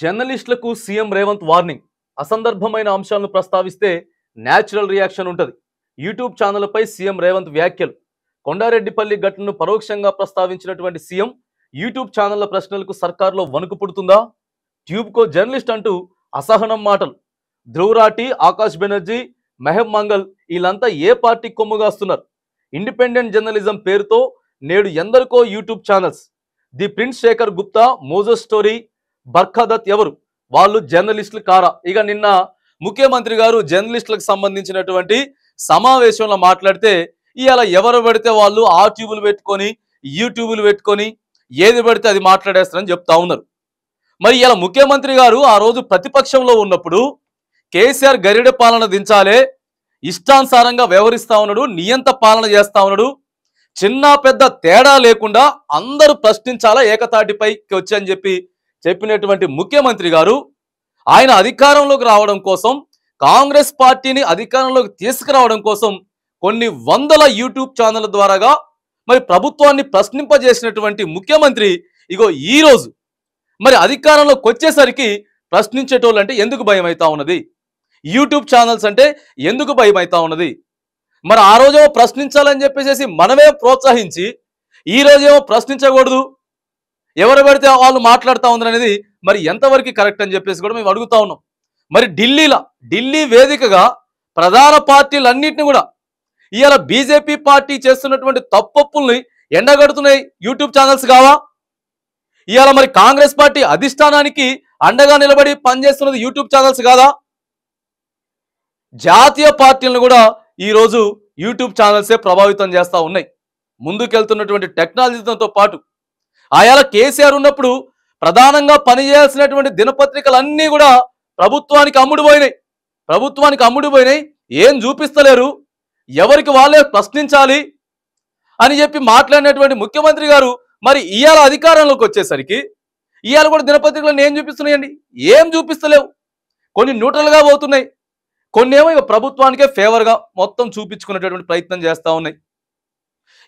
జర్నలిస్టులకు CM Revanth warning. అసందర్భమైన అంశాలను ప్రస్తావిస్తే natural reaction ఉంటుంది. యూట్యూబ్ ఛానళ్లపై సీఎం రేవంత్ వ్యాఖ్యలు. కొండారెడ్డిపల్లి ఘటనను పరోక్షంగా ప్రస్తావించినటువంటి సీఎం యూట్యూబ్ ఛానళ్ల ప్రశ్నలకు సర్కార్లో వణుకు పుడుతుందా? ట్యూబ్కో జర్నలిస్ట్ అంటూ అసహనం మాటలు. ధ్రువరాటి, ఆకాష్ బెనర్జీ, మెహబ్ మంగల్ వీళ్ళంతా ఏ పార్టీ కొమ్ముగాస్తున్నారు? ఇండిపెండెంట్ జర్నలిజం పేరుతో నేడు ఎందరికో YouTube channels. The prince Shekhar Gupta, Moses story, Barkha Dutt ఎవరు? వాళ్ళు జర్నలిస్టులు కారా? ఇక నిన్న ముఖ్యమంత్రి గారు జర్నలిస్టులకు సంబంధించినటువంటి సమావేశంలో మాట్లాడితే ఇవాళ ఎవరు పెడితే వాళ్ళు ఆ ట్యూబులు పెట్టుకొని యూట్యూబులు పెట్టుకొని ఏది పెడితే అది మాట్లాడేస్తారని చెప్తా ఉన్నారు. మరి ఇలా ముఖ్యమంత్రి గారు ఆ రోజు ప్రతిపక్షంలో ఉన్నప్పుడు కేసీఆర్ గరిడె పాలన దించాలే, ఇష్టానుసారంగా వ్యవహరిస్తా ఉన్నాడు, నియంత పాలన చేస్తా ఉన్నాడు, చిన్న పెద్ద తేడా లేకుండా అందరూ ప్రశ్నించాలా ఏకతాటిపైకి వచ్చి అని చెప్పినటువంటి ముఖ్యమంత్రి గారు ఆయన అధికారంలోకి రావడం కోసం, కాంగ్రెస్ పార్టీని అధికారంలోకి తీసుకురావడం కోసం కొన్ని వందల యూట్యూబ్ ఛానళ్ల ద్వారాగా మరి ప్రభుత్వాన్ని ప్రశ్నింపజేసినటువంటి ముఖ్యమంత్రి ఇగో ఈ రోజు మరి అధికారంలోకి వచ్చేసరికి ప్రశ్నించేటోళ్ళు అంటే ఎందుకు భయం అవుతా ఉన్నది? యూట్యూబ్ ఛానల్స్ అంటే ఎందుకు భయం అవుతా ఉన్నది? మరి ఆ రోజేమో ప్రశ్నించాలని చెప్పేసి మనమే ప్రోత్సహించి ఈ రోజేమో ప్రశ్నించకూడదు, ఎవరు పెడితే వాళ్ళు మాట్లాడుతూ ఉన్నారు అనేది మరి ఎంతవరకు కరెక్ట్ అని చెప్పేసి కూడా మేము అడుగుతా ఉన్నాం. మరి ఢిల్లీ వేదికగా ప్రధాన పార్టీలన్నింటినీ కూడా ఇవాళ బీజేపీ పార్టీ చేస్తున్నటువంటి తప్పొప్పుల్ని ఎండగడుతున్నాయి యూట్యూబ్ ఛానల్స్ కావా? ఇవాళ మరి కాంగ్రెస్ పార్టీ అధిష్టానానికి అండగా నిలబడి పనిచేస్తున్నది యూట్యూబ్ ఛానల్స్ కాదా? జాతీయ పార్టీలను కూడా ఈరోజు యూట్యూబ్ ఛానల్సే ప్రభావితం చేస్తూ ఉన్నాయి. ముందుకెళ్తున్నటువంటి టెక్నాలజీతో పాటు ఆయాల కేసీఆర్ ఉన్నప్పుడు ప్రధానంగా పనిచేయాల్సినటువంటి దినపత్రికలన్నీ కూడా ప్రభుత్వానికి అమ్ముడుపోయినాయి. ఏం చూపిస్తలేరు, ఎవరికి వాళ్ళే ప్రశ్నించాలి అని చెప్పి మాట్లాడినటువంటి ముఖ్యమంత్రి గారు మరి ఇవాళ అధికారంలోకి వచ్చేసరికి ఇవాళ కూడా దినపత్రికలను ఏం చూపిస్తున్నాయండి? ఏం చూపిస్తలేవు. కొన్ని న్యూట్రల్గా పోతున్నాయి, కొన్ని ఏమో ఇక ప్రభుత్వానికే ఫేవర్గా మొత్తం చూపించుకునేటటువంటి ప్రయత్నం చేస్తూ ఉన్నాయి.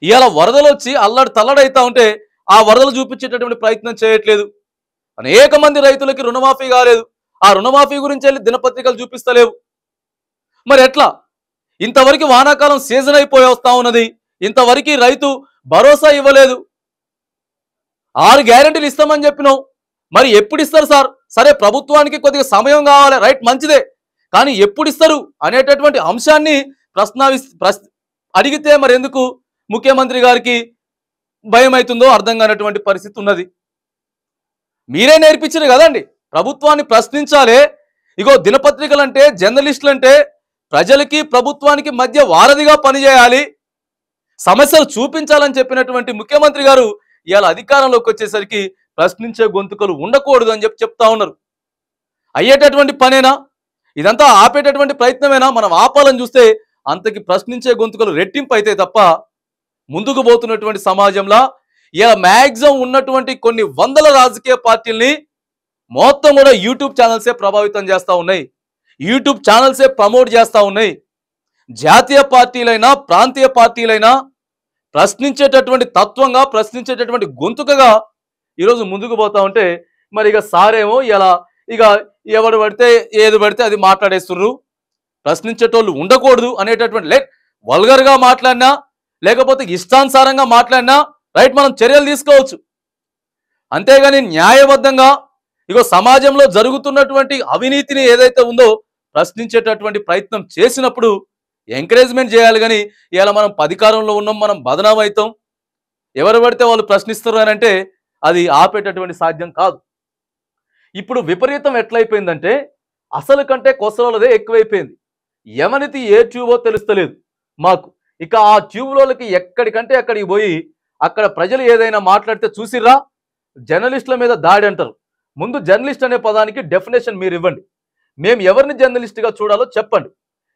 ఇవాళ వరదలు వచ్చి అల్లడి తల్లడైతా ఉంటే ఆ వరదలు చూపించేటటువంటి ప్రయత్నం చేయట్లేదు. అనేక మంది రైతులకి రుణమాఫీ కాలేదు, ఆ రుణమాఫీ గురించి వెళ్ళి దినపత్రికలు చూపిస్తలేవు. మరి ఎట్లా? ఇంతవరకు వానాకాలం సీజన్ అయిపోయి వస్తా ఉన్నది, ఇంతవరకు రైతు భరోసా ఇవ్వలేదు. 6 గ్యారెంటీలు ఇస్తామని చెప్పినావు, మరి ఎప్పుడు ఇస్తారు సార్? సరే ప్రభుత్వానికి కొద్దిగా సమయం కావాలి, రైట్, మంచిదే, కానీ ఎప్పుడు ఇస్తారు అనేటటువంటి అంశాన్ని అడిగితే మరి ఎందుకు ముఖ్యమంత్రి గారికి భయం అవుతుందో అర్థం కానటువంటి పరిస్థితి ఉన్నది. మీరే నేర్పించారు కదండి ప్రభుత్వాన్ని ప్రశ్నించాలే. ఇగో దినపత్రికలు అంటే, జర్నలిస్టులు అంటే ప్రజలకి ప్రభుత్వానికి మధ్య వారధిగా పనిచేయాలి, సమస్యలు చూపించాలని చెప్పినటువంటి ముఖ్యమంత్రి గారు ఇవాళ అధికారంలోకి వచ్చేసరికి ప్రశ్నించే గొంతుకలు ఉండకూడదు అని చెప్తా ఉన్నారు. అయ్యేటటువంటి పనేనా? ఇదంతా ఆపేటటువంటి ప్రయత్నమేనా? మనం ఆపాలని చూస్తే అంతకి ప్రశ్నించే గొంతుకలు రెట్టింపు అయితే తప్ప ముందుకు పోతున్నటువంటి సమాజంలో ఇలా మ్యాక్సిమం ఉన్నటువంటి కొన్ని వందల రాజకీయ పార్టీల్ని మొత్తం కూడా యూట్యూబ్ ఛానల్సే ప్రభావితం చేస్తూ ఉన్నాయి, యూట్యూబ్ ఛానల్సే ప్రమోట్ చేస్తూ ఉన్నాయి. జాతీయ పార్టీలైనా ప్రాంతీయ పార్టీలైనా ప్రశ్నించేటటువంటి తత్వంగా, ప్రశ్నించేటటువంటి గొంతుకగా ఈరోజు ముందుకు పోతా ఉంటే మరి ఇక సారేమో ఇలా ఇక ఎవరు పడితే ఏది పడితే అది మాట్లాడేస్తుర్రు, ప్రశ్నించేటోళ్ళు ఉండకూడదు అనేటటువంటి వల్గర్గా మాట్లాడినా లేకపోతే ఇష్టానుసారంగా మాట్లాడినా రైట్, మనం చర్యలు తీసుకోవచ్చు. అంతేగాని న్యాయబద్ధంగా ఇగో సమాజంలో జరుగుతున్నటువంటి అవినీతిని ఏదైతే ఉందో ప్రశ్నించేటటువంటి ప్రయత్నం చేసినప్పుడు ఎంకరేజ్మెంట్ చేయాలి. కానీ ఇలా మనం అధికారంలో ఉన్నాం, మనం బదనాం అవుతాం, ఎవరు పడితే వాళ్ళు ప్రశ్నిస్తారు అని అంటే అది ఆపేటటువంటి సాధ్యం కాదు. ఇప్పుడు విపరీతం ఎట్లయిపోయిందంటే అసలు కంటే కొసలదే ఎక్కువైపోయింది. ఎవరిది ఏ ట్యూబో తెలుస్తలేదు మాకు. ఇక ఆ ట్యూబ్లోకి ఎక్కడికంటే అక్కడికి పోయి అక్కడ ప్రజలు ఏదైనా మాట్లాడితే చూసిర్రా, జర్నలిస్టుల మీద దాడి అంటారు. ముందు జర్నలిస్ట్ అనే పదానికి డెఫినేషన్ మీరు ఇవ్వండి, మేము ఎవరిని జర్నలిస్ట్గా చూడాలో చెప్పండి.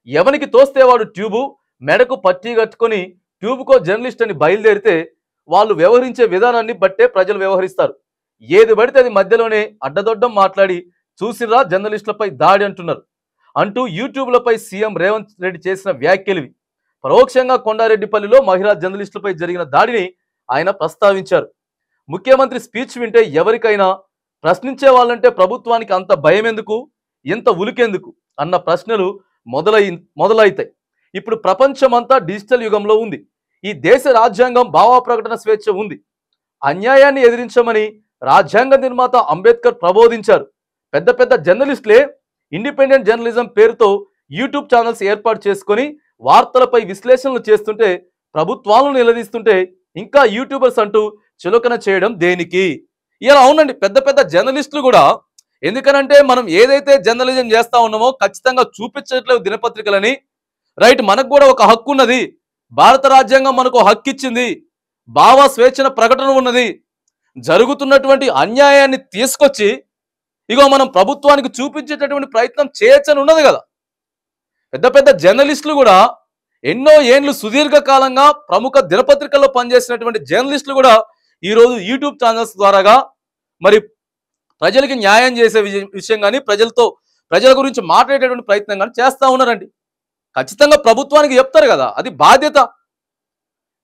ఎవరికి తోస్తే వాడు ట్యూబు మెడకు పట్టీ కట్టుకొని ట్యూబ్కో జర్నలిస్ట్ అని బయలుదేరితే వాళ్ళు వ్యవహరించే విధానాన్ని బట్టే ప్రజలు వ్యవహరిస్తారు. ఏది పడితే అది మధ్యలోనే అడ్డదొడ్డం మాట్లాడి చూసిర్రా జర్నలిస్టులపై దాడి అంటూ యూట్యూబ్లపై సీఎం రేవంత్ రెడ్డి చేసిన వ్యాఖ్యలు పరోక్షంగా కొండారెడ్డిపల్లిలో మహిళా జర్నలిస్టులపై జరిగిన దాడిని ఆయన ప్రస్తావించారు. ముఖ్యమంత్రి స్పీచ్ వింటే ఎవరికైనా ప్రశ్నించే వాళ్ళంటే ప్రభుత్వానికి అంత భయం ఎందుకు, ఎంత ఉలికెందుకు అన్న ప్రశ్నలు మొదలైతాయి. ఇప్పుడు ప్రపంచమంతా డిజిటల్ యుగంలో ఉంది. ఈ దేశ రాజ్యాంగం భావ ప్రకటన స్వేచ్ఛ ఉంది. అన్యాయాన్ని ఎదిరించమని రాజ్యాంగ నిర్మాత అంబేద్కర్ ప్రబోధించారు. పెద్ద పెద్ద జర్నలిస్టులే ఇండిపెండెంట్ జర్నలిజం పేరుతో యూట్యూబ్ ఛానల్స్ ఏర్పాటు చేసుకొని వార్తలపై విశ్లేషణలు చేస్తుంటే, ప్రభుత్వాలను నిలదీస్తుంటే ఇంకా యూట్యూబర్స్ అంటూ చులకన చేయడం దేనికి? ఇలా అవునండి, పెద్ద పెద్ద జర్నలిస్టులు కూడా, ఎందుకనంటే మనం ఏదైతే జర్నలిజం చేస్తా ఉన్నామో ఖచ్చితంగా చూపించట్లేదు దినపత్రికలని. రైట్, మనకు కూడా ఒక హక్కు ఉన్నది, భారత రాజ్యాంగం మనకు హక్కు ఇచ్చింది, భావ స్వేచ్ఛన ప్రకటన ఉన్నది. జరుగుతున్నటువంటి అన్యాయాన్ని తీసుకొచ్చి ఇగో మనం ప్రభుత్వానికి చూపించేటటువంటి ప్రయత్నం చేయొచ్చని ఉన్నది కదా. పెద్ద పెద్ద జర్నలిస్టులు కూడా ఎన్నో ఏండ్లు సుదీర్ఘకాలంగా ప్రముఖ దినపత్రికల్లో పనిచేసినటువంటి జర్నలిస్టులు కూడా ఈరోజు యూట్యూబ్ ఛానల్స్ ద్వారాగా మరి ప్రజలకి న్యాయం చేసే విషయం కానీ ప్రజల గురించి మాట్లాడేటువంటి ప్రయత్నం కానీ చేస్తూ ఉన్నారండి. ఖచ్చితంగా ప్రభుత్వానికి చెప్తారు కదా, అది బాధ్యత.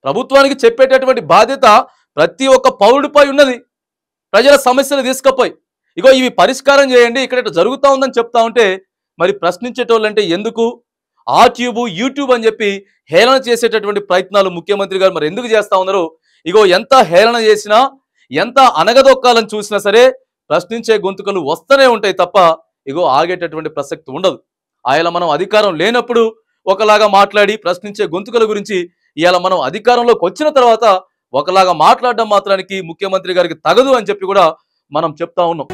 ప్రభుత్వానికి చెప్పేటటువంటి బాధ్యత ప్రతి ఒక్క పౌరుడిపై ఉన్నది. ప్రజల సమస్యలు తీసుకుపోయి ఇగో ఇవి పరిష్కారం చేయండి, ఇక్కడ జరుగుతూ ఉందని చెప్తా ఉంటే మరి ప్రశ్నించేటోళ్ళంటే ఎందుకు? ఆ ట్యూబ్ యూట్యూబ్ అని చెప్పి హేళన చేసేటటువంటి ప్రయత్నాలు ముఖ్యమంత్రి గారు మరి ఎందుకు చేస్తా ఉన్నారు? ఇగో ఎంత హేళన చేసినా, ఎంత అనగదొక్కాలని చూసినా సరే ప్రశ్నించే గొంతుకలు వస్తూనే ఉంటాయి తప్ప ఇగో ఆగేటటువంటి ప్రసక్తి ఉండదు. ఆయన మనం అధికారం లేనప్పుడు ఒకలాగా మాట్లాడి ప్రశ్నించే గొంతుకల గురించి ఇవాళ మనం అధికారంలోకి వచ్చిన తర్వాత ఒకలాగా మాట్లాడడం మాత్రానికి ముఖ్యమంత్రి గారికి తగదు అని చెప్పి కూడా మనం చెప్తా ఉన్నాం.